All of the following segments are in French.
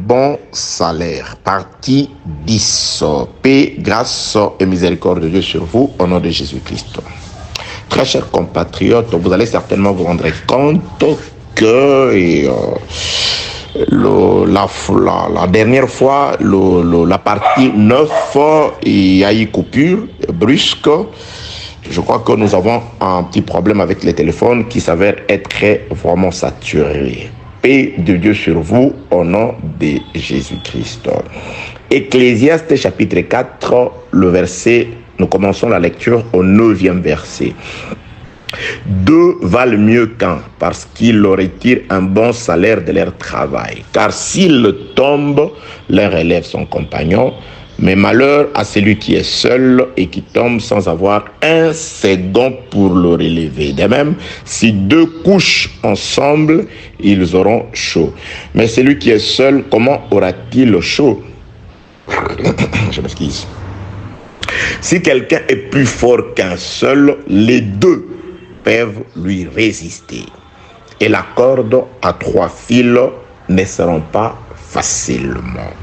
bon salaire. Partie 10. Paix, grâce et miséricorde de Dieu sur vous, au nom de Jésus-Christ. Très chers compatriotes, vous allez certainement vous rendre compte que la dernière fois, la partie 9, il y a eu coupure brusque. Je crois que nous avons un petit problème avec les téléphones qui s'avère être vraiment saturé. Paix de Dieu sur vous au nom de Jésus-Christ. Ecclésiaste chapitre 4, le verset, nous commençons la lecture au 9e verset. Deux valent mieux qu'un, parce qu'ils retirent un bon salaire de leur travail. Car s'ils tombent, leur élève son compagnon. Mais malheur à celui qui est seul et qui tombe sans avoir un second pour le relever. De même, si deux couchent ensemble, ils auront chaud. Mais celui qui est seul, comment aura-t-il chaud? Je m'excuse. Si quelqu'un est plus fort qu'un seul, les deux peuvent lui résister. Et la corde à 3 fils ne seront pas facilement.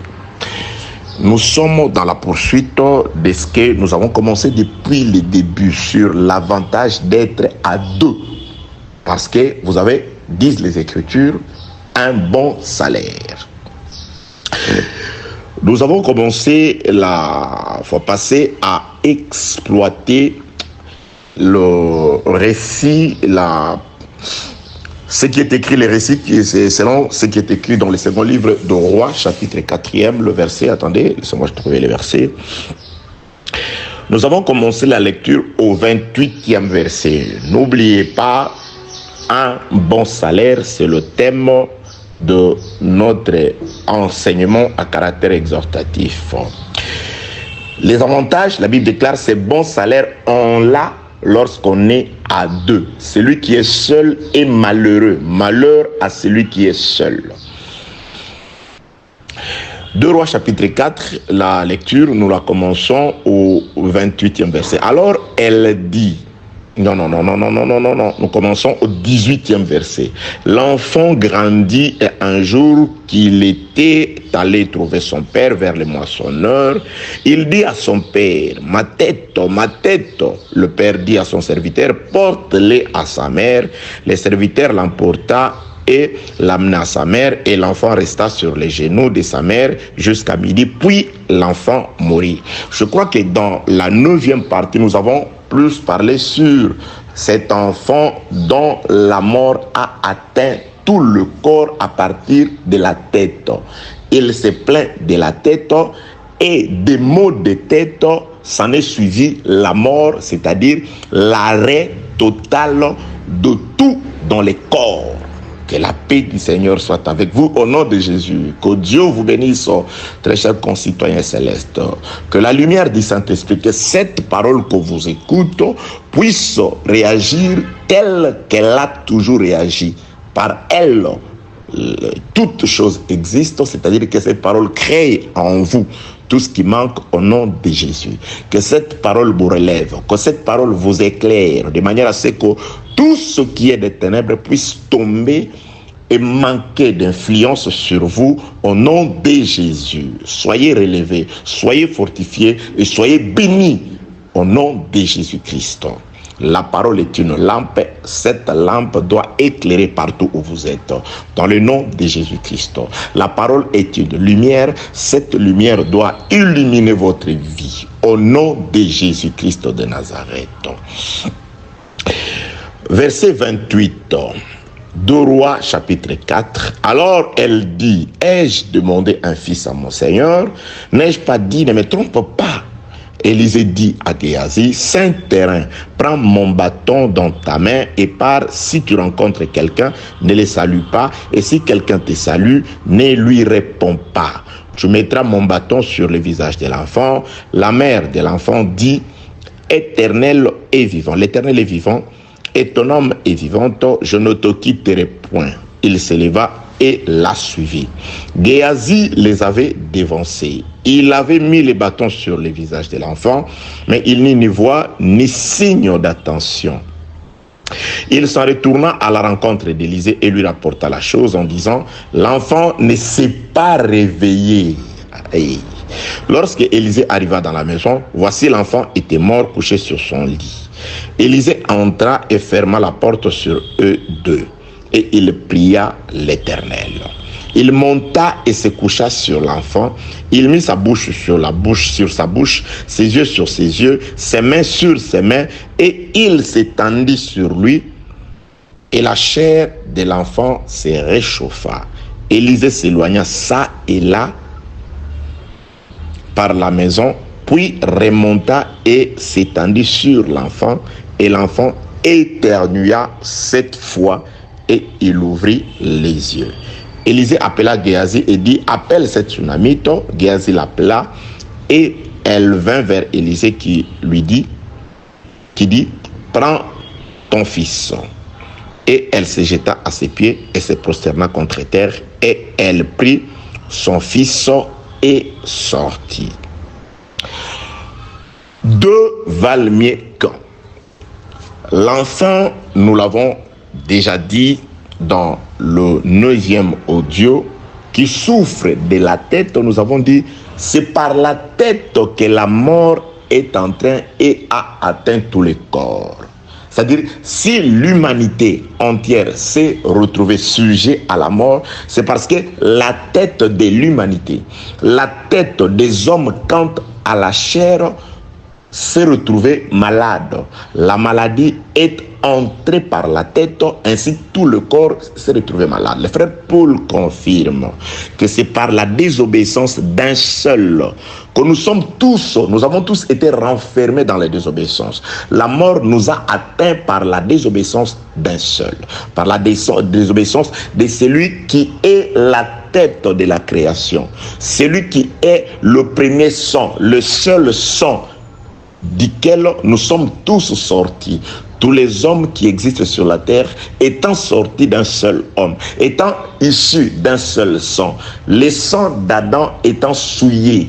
Nous sommes dans la poursuite de ce que nous avons commencé depuis le début sur l'avantage d'être à deux. Parce que vous avez, disent les Écritures, un bon salaire. Nous avons commencé la fois passée à exploiter le récit, ce qui est écrit, les récits, c'est selon ce qui est écrit dans le second livre de Rois, chapitre 4e, le verset, attendez, laissez-moi trouver les versets. Nous avons commencé la lecture au 28e verset. N'oubliez pas, un bon salaire, c'est le thème de notre enseignement à caractère exhortatif. Les avantages, la Bible déclare, c'est bon salaire, on l'a lorsqu'on est à deux. Celui qui est seul est malheureux. Malheur à celui qui est seul. 2 Rois chapitre 4, la lecture, nous la commençons au 28e verset. Alors elle dit, non, nous commençons au 18e verset. L'enfant grandit et un jour qu'il était allé trouver son père vers les moissonneurs, il dit à son père, ma tête. Le père dit à son serviteur, porte-les à sa mère. Le serviteur l'emporta et l'amena à sa mère, et l'enfant resta sur les genoux de sa mère jusqu'à midi, puis l'enfant mourut. Je crois que dans la 9e partie, nous avons plus parlé sur cet enfant dont la mort a atteint tout le corps à partir de la tête. Il se plaint de la tête et des maux de tête, s'en est suivi la mort, c'est-à-dire l'arrêt total de tout dans le corps. Que la paix du Seigneur soit avec vous au nom de Jésus. Que Dieu vous bénisse, très chers concitoyens célestes. Que la lumière du Saint-Esprit, que cette parole que vous écoutez puisse réagir telle qu'elle a toujours réagi. Par elle, toute chose existe, c'est-à-dire que cette parole crée en vous tout ce qui manque au nom de Jésus. Que cette parole vous relève, que cette parole vous éclaire, de manière à ce que tout ce qui est des ténèbres puisse tomber et manquer d'influence sur vous au nom de Jésus. Soyez relevés, soyez fortifiés et soyez bénis au nom de Jésus-Christ. La parole est une lampe, cette lampe doit éclairer partout où vous êtes, dans le nom de Jésus-Christ. La parole est une lumière, cette lumière doit illuminer votre vie, au nom de Jésus-Christ de Nazareth. Verset 28, 2 Rois chapitre 4. Alors elle dit, ai-je demandé un fils à mon Seigneur? N'ai-je pas dit, ne me trompe pas? Élisée dit à Géasi, saint terrain, prends mon bâton dans ta main et pars. Si tu rencontres quelqu'un, ne le salue pas. Et si quelqu'un te salue, ne lui réponds pas. Tu mettras mon bâton sur le visage de l'enfant. La mère de l'enfant dit, Éternel est vivant. L'Éternel est vivant. Et ton homme est vivant, je ne te quitterai point. Il se leva et l'a suivi. Géasi les avait dévancés. Il avait mis les bâtons sur le visage de l'enfant, mais il n'y voit ni signe d'attention. Il s'en retourna à la rencontre d'Élisée et lui rapporta la chose en disant, l'enfant ne s'est pas réveillé. Hey. Lorsque Élisée arriva dans la maison, voici l'enfant était mort couché sur son lit. Élisée entra et ferma la porte sur eux deux. Et il pria l'Éternel. Il monta et se coucha sur l'enfant. Il mit sa bouche sur sa bouche, ses yeux sur ses yeux, ses mains sur ses mains, et il s'étendit sur lui. Et la chair de l'enfant se réchauffa. Élisée s'éloigna ça et là par la maison, puis remonta et s'étendit sur l'enfant, et l'enfant éternua 7 fois, et il ouvrit les yeux. Élisée appela Géasi et dit, appelle cette Tsunamite. Géasi l'appela, et elle vint vers Élisée qui dit, prends ton fils. Et elle se jeta à ses pieds et se prosterna contre terre, et elle prit son fils et sortit. Deux valent mieux qu'un. L'enfant, nous l'avons déjà dit dans le 9e audio, qui souffre de la tête, nous avons dit, c'est par la tête que la mort est en train et a atteint tous les corps. C'est-à-dire, si l'humanité entière s'est retrouvée sujet à la mort, c'est parce que la tête de l'humanité, la tête des hommes quant à la chair, s'est retrouvée malade. La maladie est entrée par la tête, ainsi tout le corps s'est retrouvé malade. Le frère Paul confirme que c'est par la désobéissance d'un seul que nous avons tous été renfermés dans la désobéissance. La mort nous a atteints par la désobéissance d'un seul, par la désobéissance de celui qui est la tête de la création, celui qui est le premier sang, le seul sang duquel nous sommes tous sortis. Tous les hommes qui existent sur la terre étant sortis d'un seul homme, étant issus d'un seul sang, le sang d'Adam étant souillé,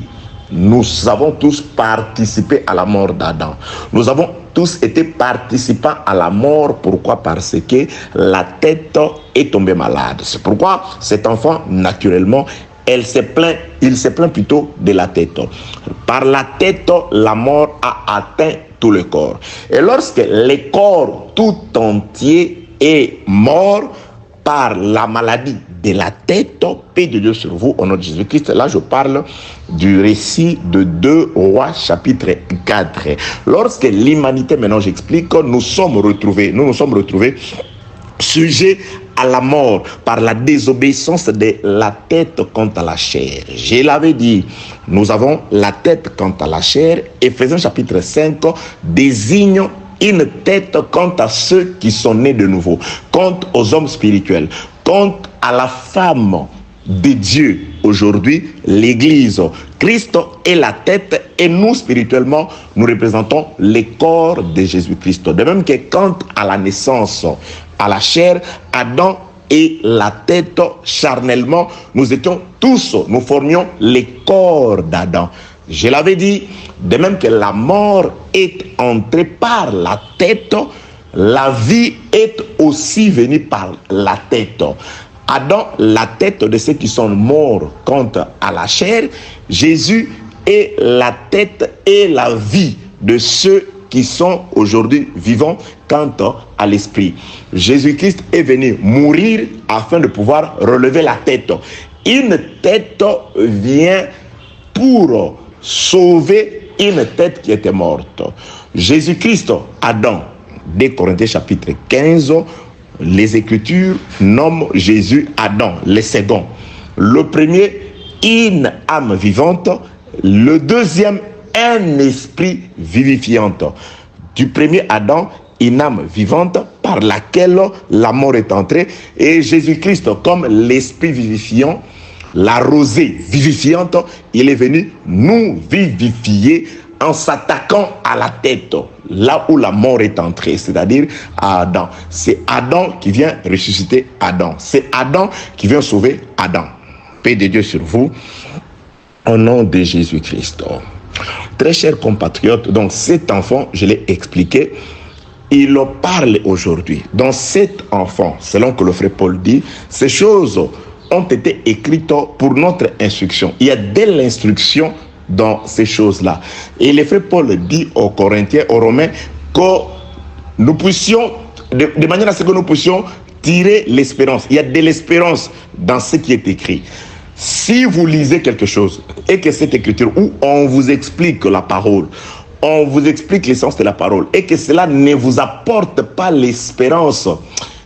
nous avons tous participé à la mort d'Adam. Nous avons tous été participants à la mort. Pourquoi? Parce que la tête est tombée malade. C'est pourquoi cet enfant, naturellement, il se plaint plutôt de la tête. Par la tête, la mort a atteint tout le corps. Et lorsque le corps tout entier est mort par la maladie de la tête, paix de Dieu sur vous, au nom de Jésus-Christ. Là, je parle du récit de 2 Rois, chapitre 4. Lorsque l'humanité, maintenant j'explique, nous nous sommes retrouvés sujets à la mort par la désobéissance de la tête quant à la chair. Je l'avais dit, nous avons la tête quant à la chair. Éphésiens chapitre 5 désigne une tête quant à ceux qui sont nés de nouveau, quant aux hommes spirituels, quant à la femme de Dieu. Aujourd'hui, l'Église, Christ est la tête et nous, spirituellement, nous représentons le corps de Jésus-Christ. De même que quant à la naissance, à la chair, Adam et la tête, charnellement, nous formions le corps d'Adam. Je l'avais dit, de même que la mort est entrée par la tête, la vie est aussi venue par la tête. Adam, la tête de ceux qui sont morts quant à la chair. Jésus est la tête et la vie de ceux qui sont aujourd'hui vivants quant à l'esprit. Jésus-Christ est venu mourir afin de pouvoir relever la tête. Une tête vient pour sauver une tête qui était morte. Jésus-Christ, Adam, 2 Corinthiens chapitre 15, les Écritures nomment Jésus Adam, le second. Le premier, une âme vivante. Le deuxième, un esprit vivifiant. Du premier Adam, une âme vivante par laquelle la mort est entrée. Et Jésus-Christ, comme l'esprit vivifiant, la rosée vivifiante, il est venu nous vivifier en s'attaquant à la tête, là où la mort est entrée, c'est-à-dire à Adam. C'est Adam qui vient ressusciter Adam. C'est Adam qui vient sauver Adam. Paix de Dieu sur vous, au nom de Jésus-Christ. Très chers compatriotes, donc cet enfant, je l'ai expliqué, il parle aujourd'hui. Dans cet enfant, selon que le frère Paul dit, ces choses ont été écrites pour notre instruction. Il y a de l'instruction dans ces choses-là. Et le frère Paul dit aux Corinthiens, aux Romains, que nous puissions, de manière à ce que nous puissions tirer l'espérance. Il y a de l'espérance dans ce qui est écrit. Si vous lisez quelque chose et que cette écriture où on vous explique la parole, on vous explique l'essence de la parole et que cela ne vous apporte pas l'espérance,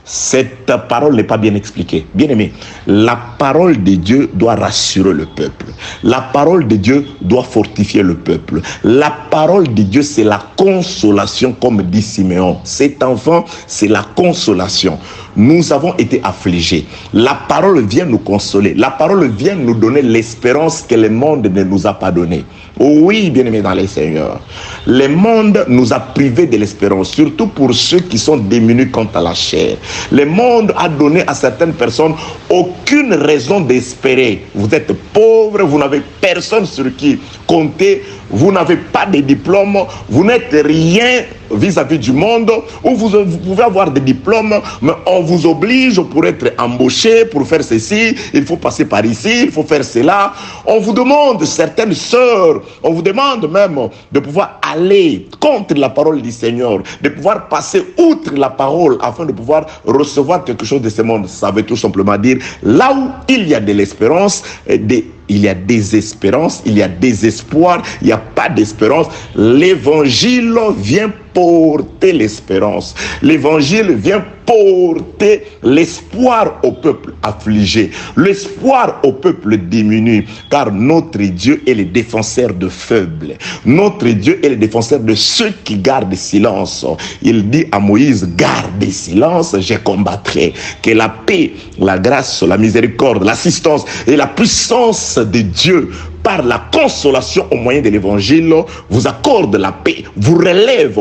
cette parole n'est pas bien expliquée. Bien aimé, la parole de Dieu doit rassurer le peuple. La parole de Dieu doit fortifier le peuple. La parole de Dieu, c'est la consolation, comme dit Siméon. Cet enfant, c'est la consolation. Nous avons été affligés. La parole vient nous consoler. La parole vient nous donner l'espérance que le monde ne nous a pas donnée. Oui, bien-aimés dans les Seigneurs, le monde nous a privés de l'espérance, surtout pour ceux qui sont démunis quant à la chair. Le monde a donné à certaines personnes aucune raison d'espérer. Vous êtes pauvres, vous n'avez personne sur qui compter, vous n'avez pas de diplôme, vous n'êtes rien vis-à-vis du monde, où vous pouvez avoir des diplômes, mais on vous oblige pour être embauché, pour faire ceci, il faut passer par ici, il faut faire cela. On vous demande, certaines sœurs, on vous demande même de pouvoir aller contre la parole du Seigneur, de pouvoir passer outre la parole afin de pouvoir recevoir quelque chose de ce monde. Ça veut tout simplement dire, là où il y a de l'espérance, il y a désespérance, il y a désespoir, il n'y a pas d'espérance. L'évangile vient porter l'espérance. L'évangile vient porter l'espoir au peuple affligé, l'espoir au peuple diminué, car notre Dieu est le défenseur de faibles. Notre Dieu est le défenseur de ceux qui gardent silence. Il dit à Moïse, garde silence, je combattrai. Que la paix, la grâce, la miséricorde, l'assistance et la puissance de Dieu par la consolation au moyen de l'évangile vous accorde la paix, vous relève.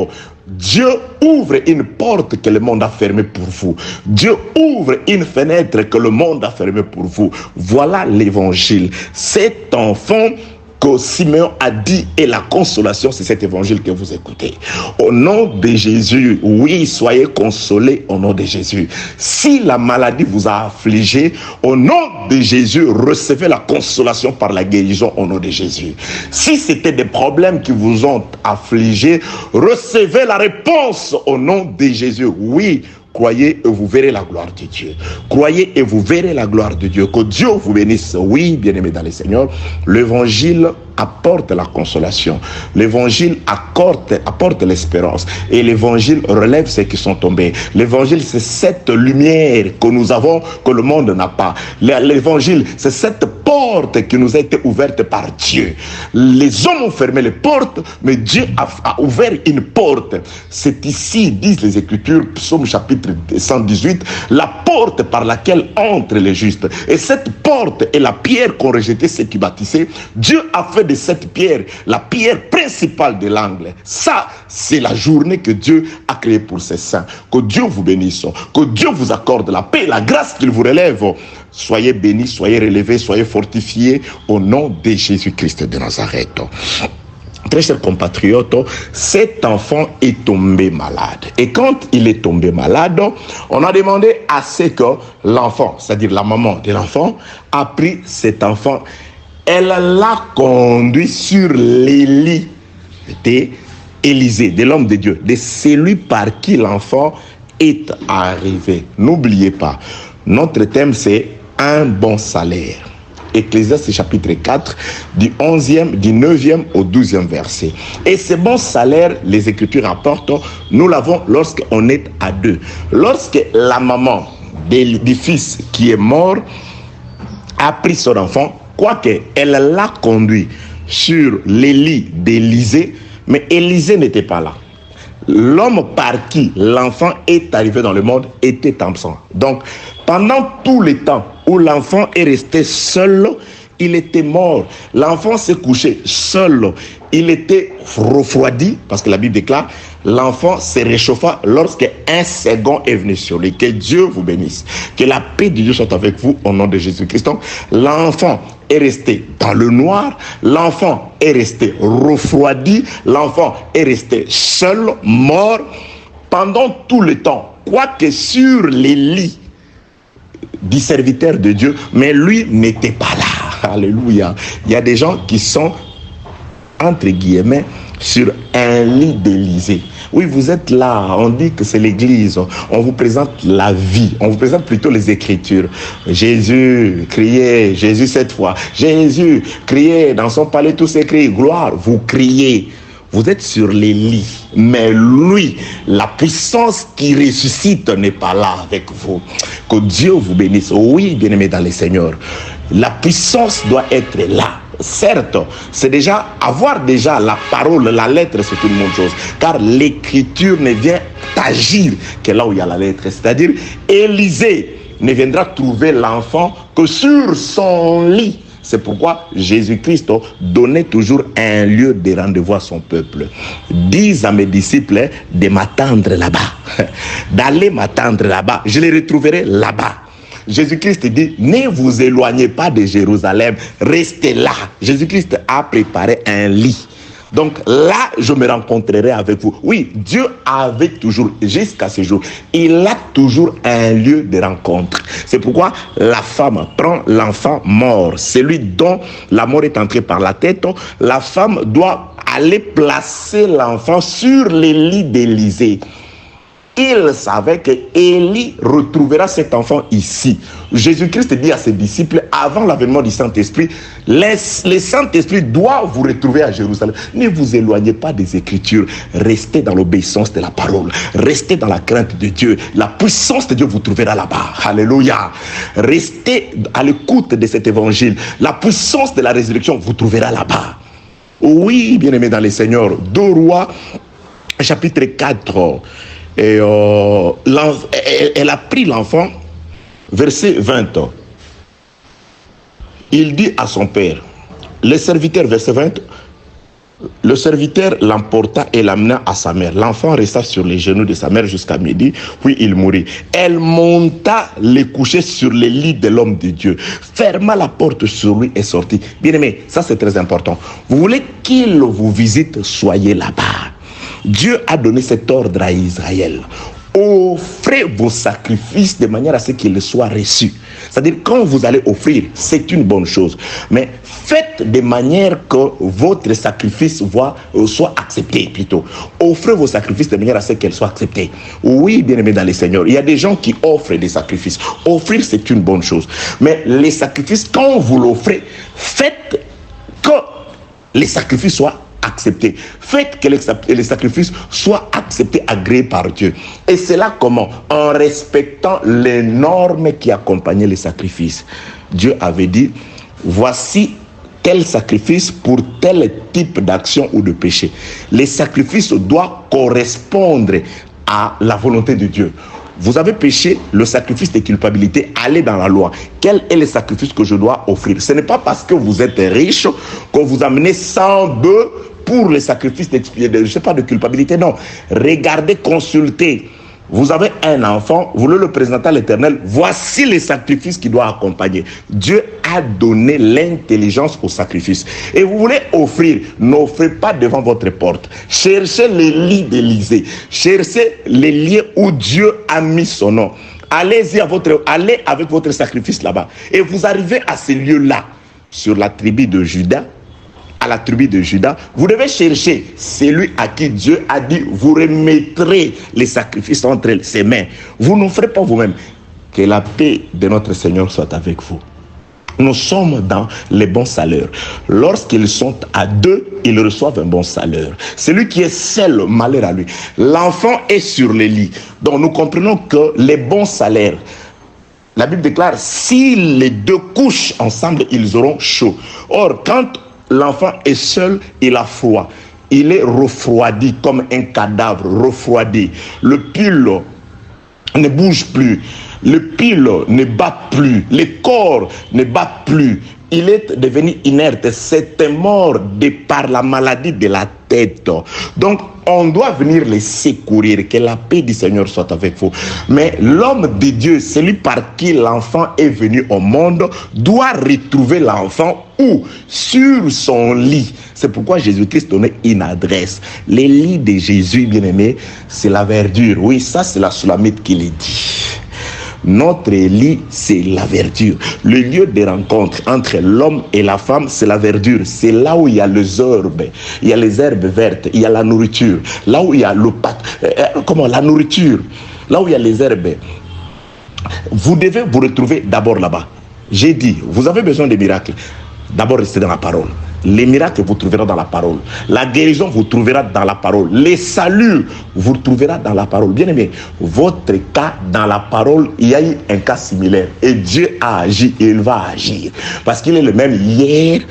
Dieu ouvre une porte que le monde a fermée pour vous. Dieu ouvre une fenêtre que le monde a fermée pour vous. Voilà l'évangile. Cet enfant que Siméon a dit et la consolation, c'est cet évangile que vous écoutez. Au nom de Jésus, oui, soyez consolés au nom de Jésus. Si la maladie vous a affligé, au nom de Jésus, recevez la consolation par la guérison au nom de Jésus. Si c'était des problèmes qui vous ont affligé, recevez la réponse au nom de Jésus. Oui, croyez et vous verrez la gloire de Dieu. Croyez et vous verrez la gloire de Dieu. Que Dieu vous bénisse. Oui, bien-aimés dans le Seigneur, l'évangile apporte la consolation. L'évangile apporte l'espérance. Et l'évangile relève ceux qui sont tombés. L'évangile, c'est cette lumière que nous avons, que le monde n'a pas. L'évangile, c'est cette porte qui nous a été ouverte par Dieu. Les hommes ont fermé les portes, mais Dieu a ouvert une porte. C'est ici, disent les Écritures, Psaume chapitre 118, la porte par laquelle entrent les justes. Et cette porte est la pierre qu'ont rejeté ceux qui bâtissaient. Dieu a fait de cette pierre la pierre principale de l'angle. Ça, c'est la journée que Dieu a créée pour ses saints. Que Dieu vous bénisse, que Dieu vous accorde la paix, la grâce qu'il vous relève. Soyez bénis, soyez relevés, soyez fortifiés au nom de Jésus-Christ de Nazareth. Très chers compatriotes, cet enfant est tombé malade. Et quand il est tombé malade, on a demandé à ce que l'enfant, c'est-à-dire la maman de l'enfant, a pris cet enfant. Elle l'a conduit sur les lits d'Élisée, de l'homme de Dieu, de celui par qui l'enfant est arrivé. N'oubliez pas, notre thème c'est un bon salaire. Ecclésiaste chapitre 4, du 11e, du 9e au 12e verset. Et ce bon salaire, les Écritures rapportent, nous l'avons lorsqu'on est à deux. Lorsque la maman du fils qui est mort a pris son enfant, quoique elle l'a conduit sur les lits d'Élisée, mais Élisée n'était pas là. L'homme par qui l'enfant est arrivé dans le monde était absent. Donc, pendant tout le temps où l'enfant est resté seul, il était mort. L'enfant s'est couché seul. Il était refroidi, parce que la Bible déclare, l'enfant se réchauffa lorsque un second est venu sur lui. Que Dieu vous bénisse. Que la paix de Dieu soit avec vous au nom de Jésus-Christ. L'enfant est resté dans le noir, l'enfant est resté refroidi, l'enfant est resté seul, mort. pendant tout le temps, quoique sur les lits du serviteur de Dieu, mais lui n'était pas là. Alléluia. Il y a des gens qui sont, entre guillemets, sur un lit d'Élysée. Oui, vous êtes là, on dit que c'est l'église, on vous présente la vie, on vous présente plutôt les Écritures. Jésus criait, Jésus cette fois, Jésus criait, dans son palais tous ces cris, gloire, vous criez. Vous êtes sur les lits, mais lui, la puissance qui ressuscite n'est pas là avec vous. Que Dieu vous bénisse. Oui, bien-aimés dans le Seigneur, la puissance doit être là. Certes, c'est déjà, avoir déjà la parole, la lettre, c'est une bonne chose. Car l'écriture ne vient agir que là où il y a la lettre. C'est-à-dire, Élisée ne viendra trouver l'enfant que sur son lit. C'est pourquoi Jésus-Christ donnait toujours un lieu de rendez-vous à son peuple. Dis à mes disciples de m'attendre là-bas, d'aller m'attendre là-bas. Je les retrouverai là-bas. Jésus-Christ dit, ne vous éloignez pas de Jérusalem, restez là. Jésus-Christ a préparé un lit. Donc là, je me rencontrerai avec vous. Oui, Dieu avait toujours, jusqu'à ce jour, il a toujours un lieu de rencontre. C'est pourquoi la femme prend l'enfant mort, celui dont la mort est entrée par la tête. La femme doit aller placer l'enfant sur les lits d'Élysée. Il savait que Élie retrouvera cet enfant ici. Jésus-Christ dit à ses disciples, avant l'avènement du Saint-Esprit, le Saint-Esprit doit vous retrouver à Jérusalem. Ne vous éloignez pas des Écritures. Restez dans l'obéissance de la parole. Restez dans la crainte de Dieu. La puissance de Dieu vous trouvera là-bas. Alléluia. Restez à l'écoute de cet évangile. La puissance de la résurrection vous trouvera là-bas. Oui, bien-aimés dans le Seigneur. 2 Rois, chapitre 4. Et elle a pris l'enfant, verset 20. Il dit à son père, le serviteur, verset 20, le serviteur l'emporta et l'amena à sa mère. L'enfant resta sur les genoux de sa mère jusqu'à midi, puis il mourut. Elle monta les coucher sur les lits de l'homme de Dieu, ferma la porte sur lui et sortit. Bien aimé, ça c'est très important. Vous voulez qu'il vous visite, soyez là-bas. Dieu a donné cet ordre à Israël. Offrez vos sacrifices de manière à ce qu'ils soient reçus. C'est-à-dire, quand vous allez offrir, c'est une bonne chose. Mais faites de manière que votre sacrifice soit accepté plutôt. Offrez vos sacrifices de manière à ce qu'elles soient acceptées. Oui, bien-aimés dans le Seigneur, il y a des gens qui offrent des sacrifices. Offrir, c'est une bonne chose. Mais les sacrifices, quand vous l'offrez, faites que les sacrifices soient acceptés. Faites que les sacrifices soient acceptés, agréés par Dieu. Et c'est là comment? En respectant les normes qui accompagnaient les sacrifices. Dieu avait dit, voici tel sacrifice pour tel type d'action ou de péché. Les sacrifices doivent correspondre à la volonté de Dieu. Vous avez péché, le sacrifice de culpabilité, allez dans la loi. Quel est le sacrifice que je dois offrir? Ce n'est pas parce que vous êtes riche que vous amenez 100 bœufs pour le sacrifice de culpabilité. Non. Regardez, consultez. Vous avez un enfant, vous voulez le présenter à l'Éternel. Voici les sacrifices qui doivent accompagner. Dieu a donné l'intelligence au sacrifice. Et vous voulez offrir, n'offrez pas devant votre porte. Cherchez les lits d'Élysée. Cherchez les lieux où Dieu a mis son nom. Allez avec votre sacrifice là-bas. Et vous arrivez à ces lieux-là, sur la tribu de Juda. À la tribu de Juda, vous devez chercher celui à qui Dieu a dit, vous remettrez les sacrifices entre ses mains. Vous ne ferez pas vous-même. Que la paix de notre Seigneur soit avec vous. Nous sommes dans les bons salaires. Lorsqu'ils sont à deux, ils reçoivent un bon salaire. Celui qui est seul, malheur à lui. L'enfant est sur les lits. Donc nous comprenons que les bons salaires, la Bible déclare, si les deux couchent ensemble, ils auront chaud. Or, quand l'enfant est seul, il a froid. Il est refroidi comme un cadavre, refroidi. Le pull ne bouge plus. Le pile ne bat plus. Le corps ne bat plus. il est devenu inerte. C'était mort par la maladie de la tête. Donc, on doit venir les secourir. Que la paix du Seigneur soit avec vous. Mais l'homme de Dieu, celui par qui l'enfant est venu au monde, doit retrouver l'enfant où? Sur son lit. C'est pourquoi Jésus-Christ donnait une adresse. Les lits de Jésus, bien-aimé, c'est la verdure. Oui, ça, c'est la Sulamite qui le dit. Notre lit, c'est la verdure. Le lieu de rencontre entre l'homme et la femme, c'est la verdure. C'est là où il y a les herbes. Il y a les herbes vertes. Il y a la nourriture. Là où il y a la nourriture. Là où il y a les herbes. Vous devez vous retrouver d'abord là-bas. J'ai dit, vous avez besoin de miracles. D'abord, restez dans la parole. Les miracles, vous trouverez dans la parole. La guérison, vous trouverez dans la parole. Les saluts, vous trouverez dans la parole. Bien aimé, votre cas dans la parole, il y a eu un cas similaire. Et Dieu a agi et il va agir. Parce qu'il est le même hier,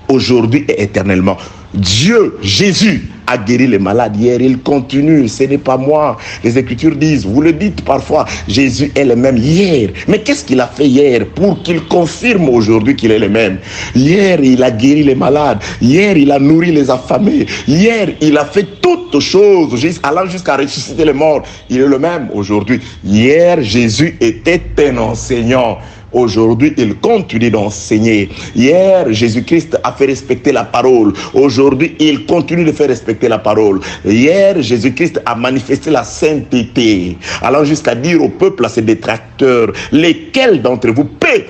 aujourd'hui et éternellement. Dieu, Jésus, a guéri les malades hier, il continue, ce n'est pas moi. Les Écritures disent, vous le dites parfois, Jésus est le même hier. Mais qu'est-ce qu'il a fait hier pour qu'il confirme aujourd'hui qu'il est le même? Hier, il a guéri les malades. Hier, il a nourri les affamés. Hier, il a fait toutes choses, allant jusqu'à ressusciter les morts. Il est le même aujourd'hui. Hier, Jésus était un enseignant. Aujourd'hui, il continue d'enseigner. Hier, Jésus-Christ a fait respecter la parole. Aujourd'hui, il continue de faire respecter la parole. Hier, Jésus-Christ a manifesté la sainteté, allant jusqu'à dire au peuple, à ses détracteurs, lesquels d'entre vous paient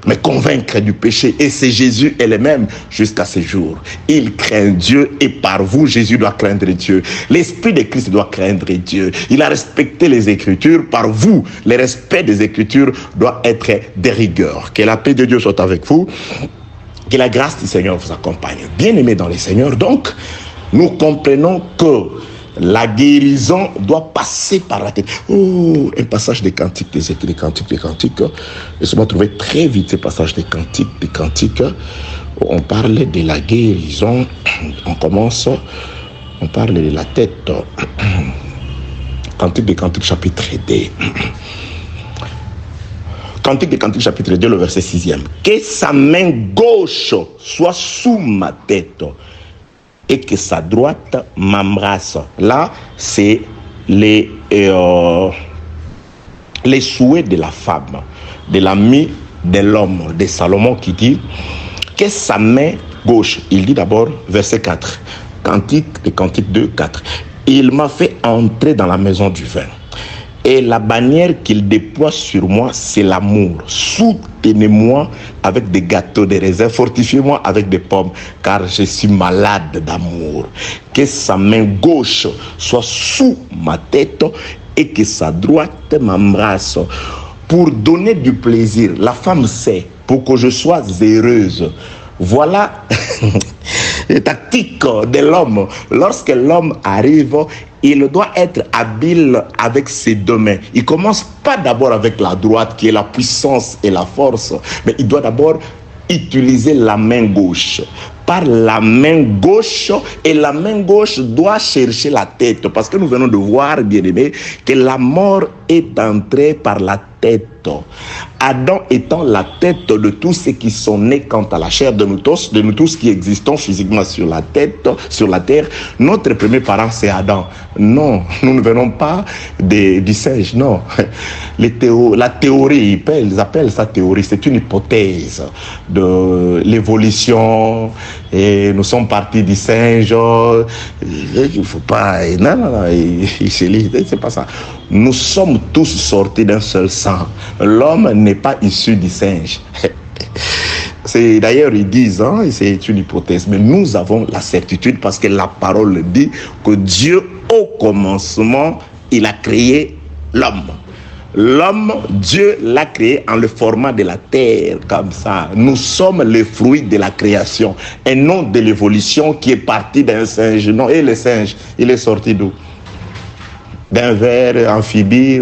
me convaincre du péché. Et c'est Jésus elle-même jusqu'à ce jour. Il craint Dieu et par vous, Jésus doit craindre Dieu. L'Esprit de Christ doit craindre Dieu. Il a respecté les Écritures. Par vous, le respect des Écritures doit être de rigueur. Que la paix de Dieu soit avec vous. Que la grâce du Seigneur vous accompagne. Bien-aimés dans le Seigneur, donc, nous comprenons que la guérison doit passer par la tête. Oh, un passage des cantiques, des cantiques. Laissez-moi trouver très vite ce passage des cantiques. On parle de la guérison. On parle de la tête. Cantique des cantiques, chapitre 2. Cantique des cantiques, chapitre 2, le verset 6e. Que sa main gauche soit sous ma tête et que sa droite m'embrasse. Là, c'est les souhaits de la femme, de l'ami de l'homme, de Salomon qui dit que sa main gauche, il dit d'abord, verset 4, Cantique de Cantique 2, 4, il m'a fait entrer dans la maison du vin. Et la bannière qu'il déploie sur moi, c'est l'amour. Soutenez-moi avec des gâteaux de raisin. Fortifiez-moi avec des pommes, car je suis malade d'amour. Que sa main gauche soit sous ma tête et que sa droite m'embrasse. Pour donner du plaisir, la femme sait, pour que je sois heureuse. Voilà les tactiques de l'homme. Lorsque l'homme arrive, il doit être habile avec ses deux mains. Il commence pas d'abord avec la droite qui est la puissance et la force, mais il doit d'abord utiliser la main gauche. Par la main gauche, et la main gauche doit chercher la tête, parce que nous venons de voir, bien aimé, que la mort est entrée par la tête. Adam étant la tête de tous ceux qui sont nés quant à la chair de nous tous qui existons physiquement sur la tête, sur la terre, notre premier parent c'est Adam. Non, nous ne venons pas du singe, non. La théorie, ils appellent ça théorie, c'est une hypothèse de l'évolution, et nous sommes partis du singe, il ne faut pas, non, c'est pas ça. Nous sommes tous sortis d'un seul sang. L'homme n'est pas issu du singe. C'est d'ailleurs ils disent, c'est une hypothèse, mais nous avons la certitude parce que la parole dit que Dieu au commencement il a créé l'homme. L'homme, Dieu l'a créé en le format de la terre, comme ça. Nous sommes le fruit de la création et non de l'évolution qui est partie d'un singe. Non, et le singe, il est sorti d'où? d'un ver amphibie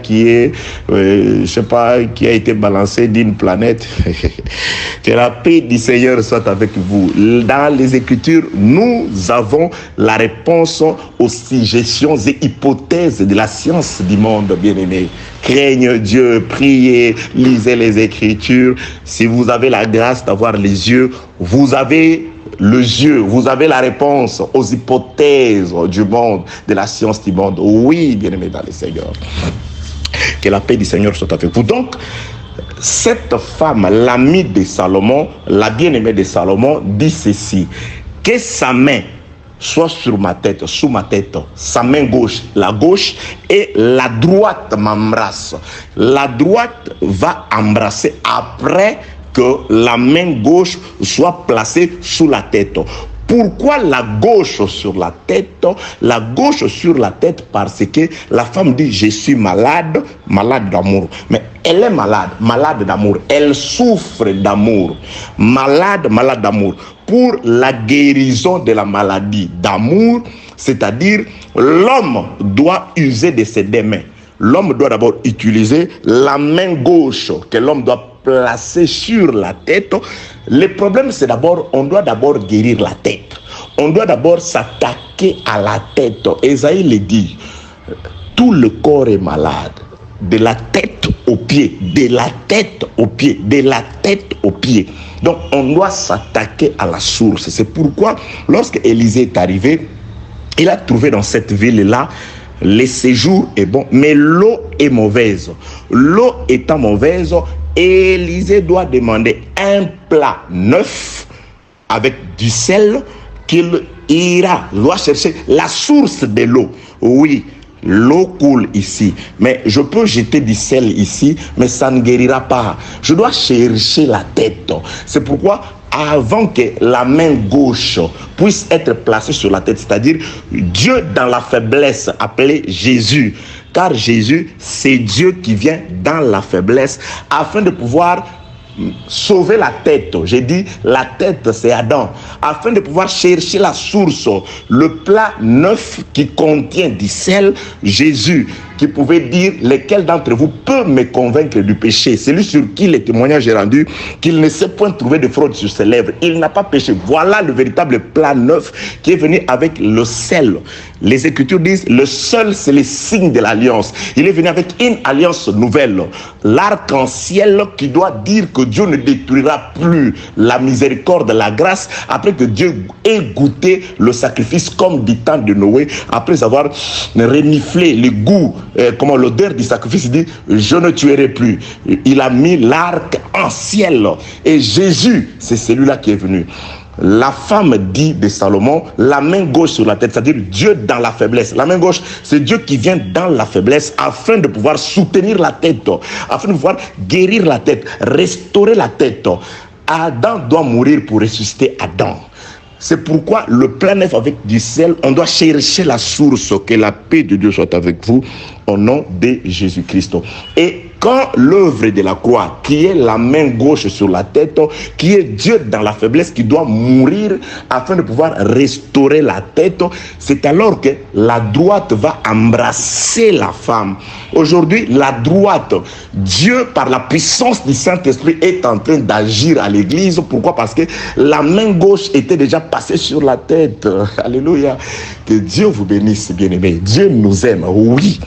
qui est, je sais pas, qui a été balancé d'une planète. Que la paix du Seigneur soit avec vous. Dans les Écritures, nous avons la réponse aux suggestions et hypothèses de la science du monde, bien-aimé. Craignez Dieu, priez, lisez les Écritures. Si vous avez la grâce d'avoir les yeux, vous avez les yeux, vous avez la réponse aux hypothèses du monde, de la science du monde. Oui, bien-aimé dans le Seigneur. Que la paix du Seigneur soit avec vous. Donc, cette femme, l'amie de Salomon, la bien-aimée de Salomon, dit ceci: que sa main soit sur ma tête, sous ma tête, sa main gauche, la gauche, et la droite m'embrasse. La droite va embrasser après que la main gauche soit placée sous la tête. Pourquoi la gauche sur la tête? La gauche sur la tête parce que la femme dit: je suis malade, malade d'amour. Mais elle est malade, malade d'amour. Elle souffre d'amour. Malade, malade d'amour. Pour la guérison de la maladie d'amour, c'est-à-dire l'homme doit user de ses deux mains. L'homme doit d'abord utiliser la main gauche que l'homme doit placer sur la tête. Le problème, c'est d'abord, on doit d'abord guérir la tête. On doit d'abord s'attaquer à la tête. Ésaïe le dit, tout le corps est malade, de la tête aux pieds, de la tête aux pieds, de la tête aux pieds. Donc, on doit s'attaquer à la source. C'est pourquoi, lorsque Élisée est arrivé, il a trouvé dans cette ville-là, le séjour est bon, mais l'eau est mauvaise. L'eau étant mauvaise, Élisée doit demander un plat neuf avec du sel qu'il doit chercher la source de l'eau. Oui, l'eau coule ici, mais je peux jeter du sel ici, mais ça ne guérira pas. Je dois chercher la tête. C'est pourquoi, avant que la main gauche puisse être placée sur la tête, c'est-à-dire Dieu dans la faiblesse appelé Jésus, car Jésus, c'est Dieu qui vient dans la faiblesse afin de pouvoir sauver la tête. J'ai dit la tête, c'est Adam. Afin de pouvoir chercher la source, le plat neuf qui contient du sel, Jésus, qui pouvait dire lequel d'entre vous peut me convaincre du péché. Celui sur qui le témoignage est rendu, qu'il ne s'est point trouvé de fraude sur ses lèvres. Il n'a pas péché. Voilà le véritable plat neuf qui est venu avec le sel. Les Écritures disent, le seul, c'est le signe de l'alliance. Il est venu avec une alliance nouvelle. L'arc-en-ciel qui doit dire que Dieu ne détruira plus la miséricorde, la grâce, après que Dieu ait goûté le sacrifice comme du temps de Noé, après avoir reniflé le goût, comment l'odeur du sacrifice. Il dit, je ne tuerai plus. Il a mis l'arc-en-ciel. Et Jésus, c'est celui-là qui est venu. La femme dit de Salomon, la main gauche sur la tête, c'est-à-dire Dieu dans la faiblesse. La main gauche, c'est Dieu qui vient dans la faiblesse afin de pouvoir soutenir la tête, afin de pouvoir guérir la tête, restaurer la tête. Adam doit mourir pour ressusciter Adam. C'est pourquoi le plat neuf avec du sel, on doit chercher la source. Que la paix de Dieu soit avec vous au nom de Jésus-Christ. Et quand l'œuvre de la croix, qui est la main gauche sur la tête, qui est Dieu dans la faiblesse, qui doit mourir afin de pouvoir restaurer la tête, c'est alors que la droite va embrasser la femme. Aujourd'hui, la droite, Dieu, par la puissance du Saint-Esprit, est en train d'agir à l'église. Pourquoi? Parce que la main gauche était déjà passée sur la tête. Alléluia. Que Dieu vous bénisse, bien-aimés. Dieu nous aime, oui.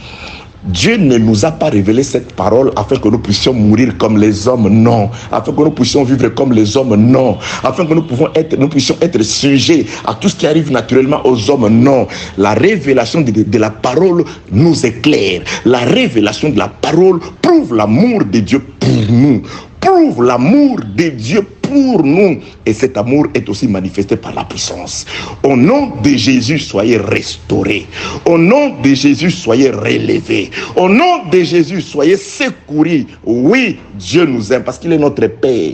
Dieu ne nous a pas révélé cette parole afin que nous puissions mourir comme les hommes, non. Afin que nous puissions vivre comme les hommes, non. Afin que nous puissions être sujets à tout ce qui arrive naturellement aux hommes, non. La révélation de la parole nous éclaire. La révélation de la parole prouve l'amour de Dieu pour nous. Prouve l'amour de Dieu pour nous. Et cet amour est aussi manifesté par la puissance. Au nom de Jésus, soyez restaurés. Au nom de Jésus, soyez relevés. Au nom de Jésus, soyez secourus. Oui, Dieu nous aime parce qu'il est notre Père.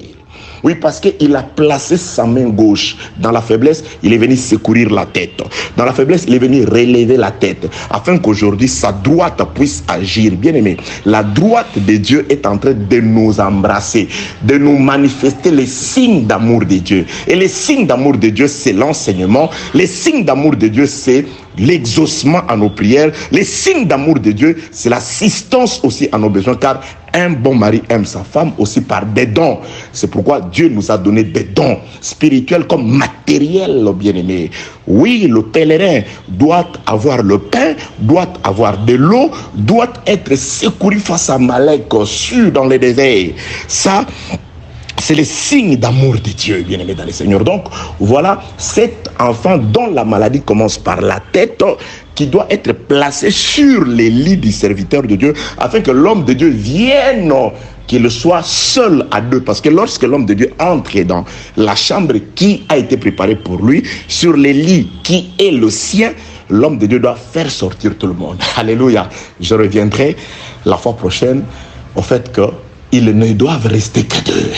Oui, parce qu'il a placé sa main gauche. Dans la faiblesse, il est venu secourir la tête. Dans la faiblesse, il est venu relever la tête. Afin qu'aujourd'hui, sa droite puisse agir. Bien aimé, la droite de Dieu est en train de nous embrasser, de nous manifester les signes d'amour de Dieu. Et les signes d'amour de Dieu, c'est l'enseignement. Les signes d'amour de Dieu, c'est l'exaucement à nos prières. Les signes d'amour de Dieu, c'est l'assistance aussi à nos besoins, car un bon mari aime sa femme aussi par des dons. C'est pourquoi Dieu nous a donné des dons spirituels comme matériels, bien-aimés. Oui, le pèlerin doit avoir le pain, doit avoir de l'eau, doit être secouru face à Malek, sûr dans les déserts. Ça, c'est le signe d'amour de Dieu, bien-aimé dans le Seigneur. Donc, voilà, cet enfant dont la maladie commence par la tête, qui doit être placé sur les lits du serviteur de Dieu, afin que l'homme de Dieu vienne, qu'il soit seul à deux. Parce que lorsque l'homme de Dieu entre dans la chambre qui a été préparée pour lui, sur les lits qui est le sien, l'homme de Dieu doit faire sortir tout le monde. Alléluia. Je reviendrai la fois prochaine au fait qu'ils ne doivent rester que deux.